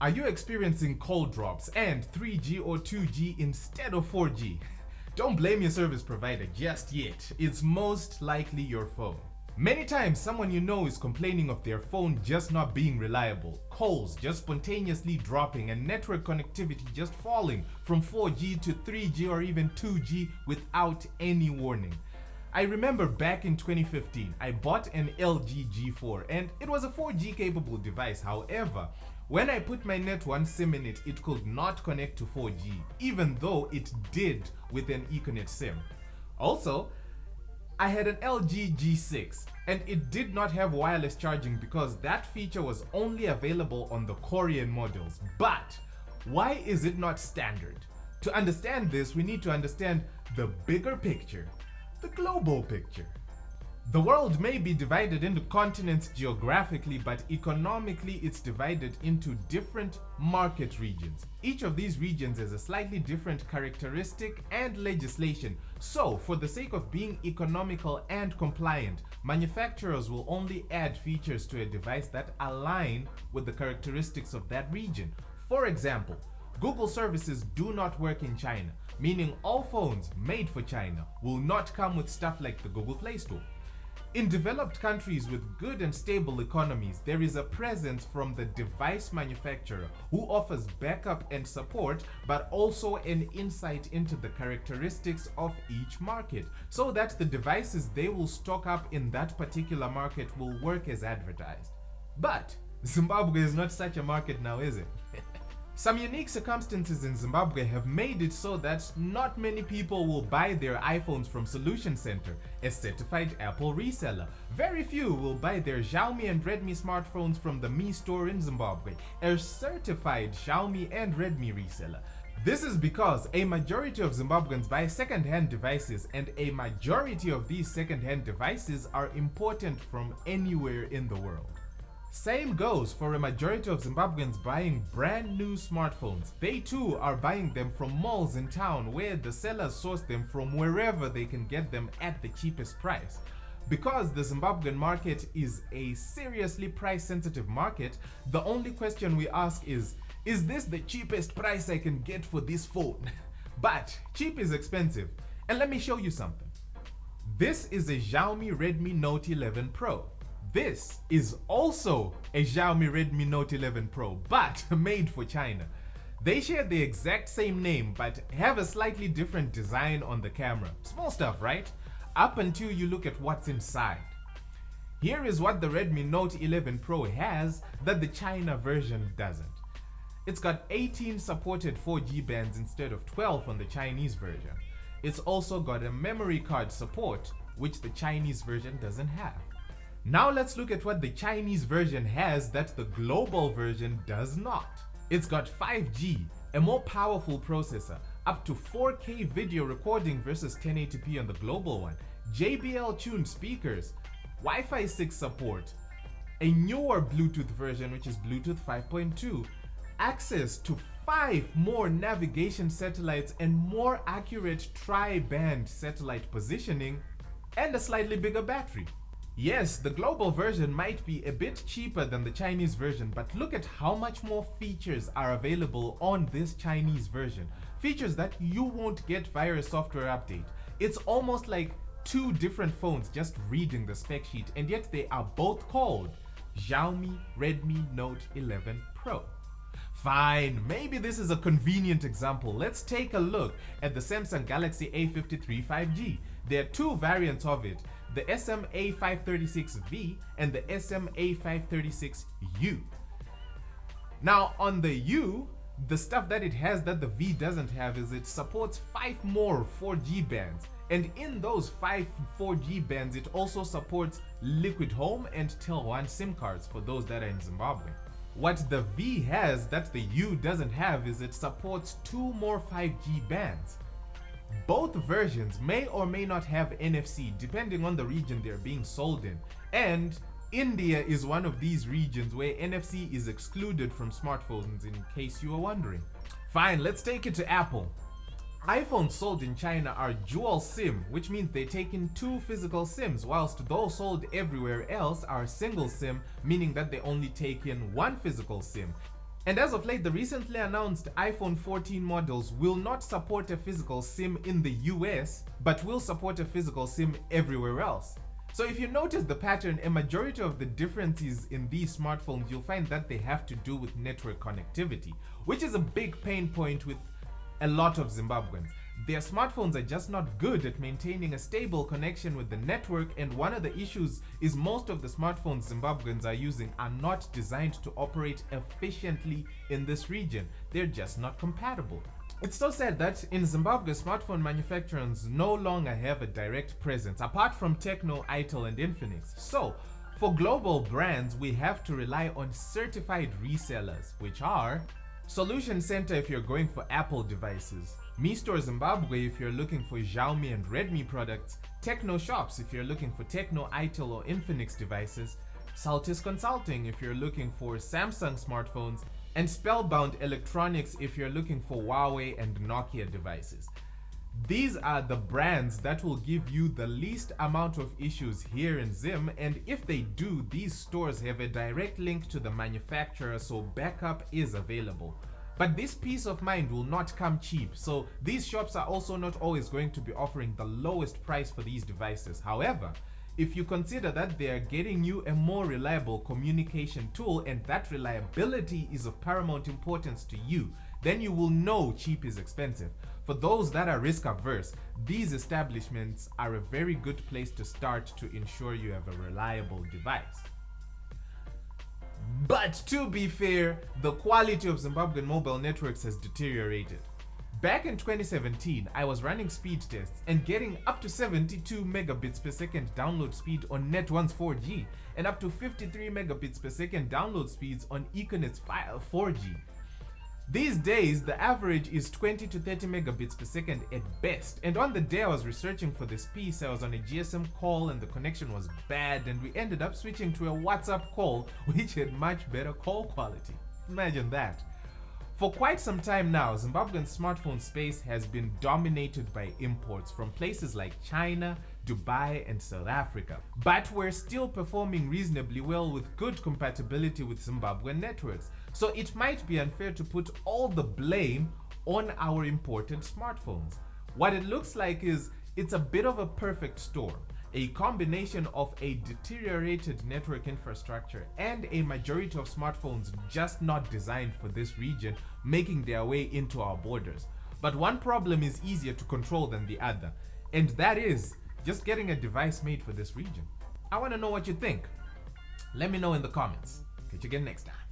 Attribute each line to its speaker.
Speaker 1: Are you experiencing cold drops and 3G or 2G instead of 4G? Don't blame your service provider just yet. It's most likely your phone. Many times someone you know is complaining of their phone just not being reliable, calls just spontaneously dropping, and network connectivity just falling from 4G to 3G or even 2G without any warning. I remember back in 2015, I bought an LG G4 and it was a 4G capable device. However, when I put my Net1 SIM in it, it could not connect to 4G, even though it did with an Ethernet SIM. Also, I had an LG G6 and it did not have wireless charging because that feature was only available on the Korean models. But why is it not standard? To understand this, we need to understand the bigger picture, the global picture. The world may be divided into continents geographically, but economically it's divided into different market regions. Each of these regions has a slightly different characteristic and legislation. So, for the sake of being economical and compliant, manufacturers will only add features to a device that align with the characteristics of that region. For example, Google services do not work in China, meaning all phones made for China will not come with stuff like the Google Play Store. In developed countries with good and stable economies, there is a presence from the device manufacturer who offers backup and support, but also an insight into the characteristics of each market, so that the devices they will stock up in that particular market will work as advertised. But Zimbabwe is not such a market now, is it? Some unique circumstances in Zimbabwe have made it so that not many people will buy their iPhones from Solution Center, a certified Apple reseller. Very few will buy their Xiaomi and Redmi smartphones from the Mi store in Zimbabwe, a certified Xiaomi and Redmi reseller. This is because a majority of Zimbabweans buy second-hand devices, and a majority of these second-hand devices are imported from anywhere in the world. Same goes for a majority of Zimbabweans buying brand new smartphones. They too are buying them from malls in town where the sellers source them from wherever they can get them at the cheapest price. Because the Zimbabwean market is a seriously price-sensitive market, the only question we ask is this the cheapest price I can get for this phone? But cheap is expensive, and let me show you something. This is a Xiaomi Redmi Note 11 Pro. This is also a Xiaomi Redmi Note 11 Pro, but made for China. They share the exact same name, but have a slightly different design on the camera. Small stuff, right? Up until you look at what's inside. Here is what the Redmi Note 11 Pro has that the China version doesn't. It's got 18 supported 4G bands instead of 12 on the Chinese version. It's also got a memory card support, which the Chinese version doesn't have. Now let's look at what the Chinese version has that the global version does not. It's got 5G, a more powerful processor, up to 4K video recording versus 1080p on the global one, JBL tuned speakers, Wi-Fi 6 support, a newer Bluetooth version which is Bluetooth 5.2, access to 5 more navigation satellites and more accurate tri-band satellite positioning, and a slightly bigger battery. Yes, the global version might be a bit cheaper than the Chinese version, but look at how much more features are available on this Chinese version. Features that you won't get via a software update. It's almost like two different phones just reading the spec sheet, and yet they are both called Xiaomi Redmi Note 11 Pro. Fine, maybe this is a convenient example. Let's take a look at the Samsung Galaxy A53 5G. There are two variants of it, the SMA536V and the SMA536U. Now on the U, the stuff that it has that the V doesn't have is it supports 5 more 4G bands. And in those 5 4G bands, it also supports Liquid Home and Tel1 SIM cards for those that are in Zimbabwe. What the V has that the U doesn't have is it supports 2 more 5G bands. Both versions may or may not have NFC depending on the region they're being sold in, and India is one of these regions where NFC is excluded from smartphones, in case you are wondering. Fine, let's take it to Apple. iPhones sold in China are dual SIM, which means they take in 2 physical SIMs, whilst those sold everywhere else are single SIM, meaning that they only take in 1 physical SIM. And as of late, the recently announced iPhone 14 models will not support a physical SIM in the US, but will support a physical SIM everywhere else. So if you notice the pattern, a majority of the differences in these smartphones, you'll find that they have to do with network connectivity, which is a big pain point with a lot of Zimbabweans. Their smartphones are just not good at maintaining a stable connection with the network, and one of the issues is most of the smartphones Zimbabweans are using are not designed to operate efficiently in this region. They're just not compatible. It's so sad that in Zimbabwe, smartphone manufacturers no longer have a direct presence, apart from Tecno, Itel, and Infinix. So, for global brands, we have to rely on certified resellers, which are Solution Center if you're going for Apple devices, Mi Store Zimbabwe if you're looking for Xiaomi and Redmi products, Tecno Shops if you're looking for Tecno, Itel, or Infinix devices, Saltis Consulting if you're looking for Samsung smartphones, and Spellbound Electronics if you're looking for Huawei and Nokia devices. These are the brands that will give you the least amount of issues here in Zim, and if they do, these stores have a direct link to the manufacturer, so backup is available. But this peace of mind will not come cheap, so these shops are also not always going to be offering the lowest price for these devices. However, if you consider that they are getting you a more reliable communication tool and that reliability is of paramount importance to you, then you will know cheap is expensive. For those that are risk averse, these establishments are a very good place to start to ensure you have a reliable device. But to be fair, the quality of Zimbabwean mobile networks has deteriorated. Back in 2017, I was running speed tests and getting up to 72 megabits per second download speed on Net1's 4G and up to 53 megabits per second download speeds on Econet's 4G. These days, the average is 20 to 30 megabits per second at best, and on the day I was researching for this piece, I was on a GSM call and the connection was bad, and we ended up switching to a WhatsApp call which had much better call quality. Imagine that. For quite some time now, Zimbabwean smartphone space has been dominated by imports from places like China, Dubai, and South Africa. But we're still performing reasonably well with good compatibility with Zimbabwean networks. So it might be unfair to put all the blame on our imported smartphones. What it looks like is it's a bit of a perfect storm. A combination of a deteriorated network infrastructure and a majority of smartphones just not designed for this region making their way into our borders. But one problem is easier to control than the other, and that is just getting a device made for this region. I want to know what you think. Let me know in the comments. Catch you again next time.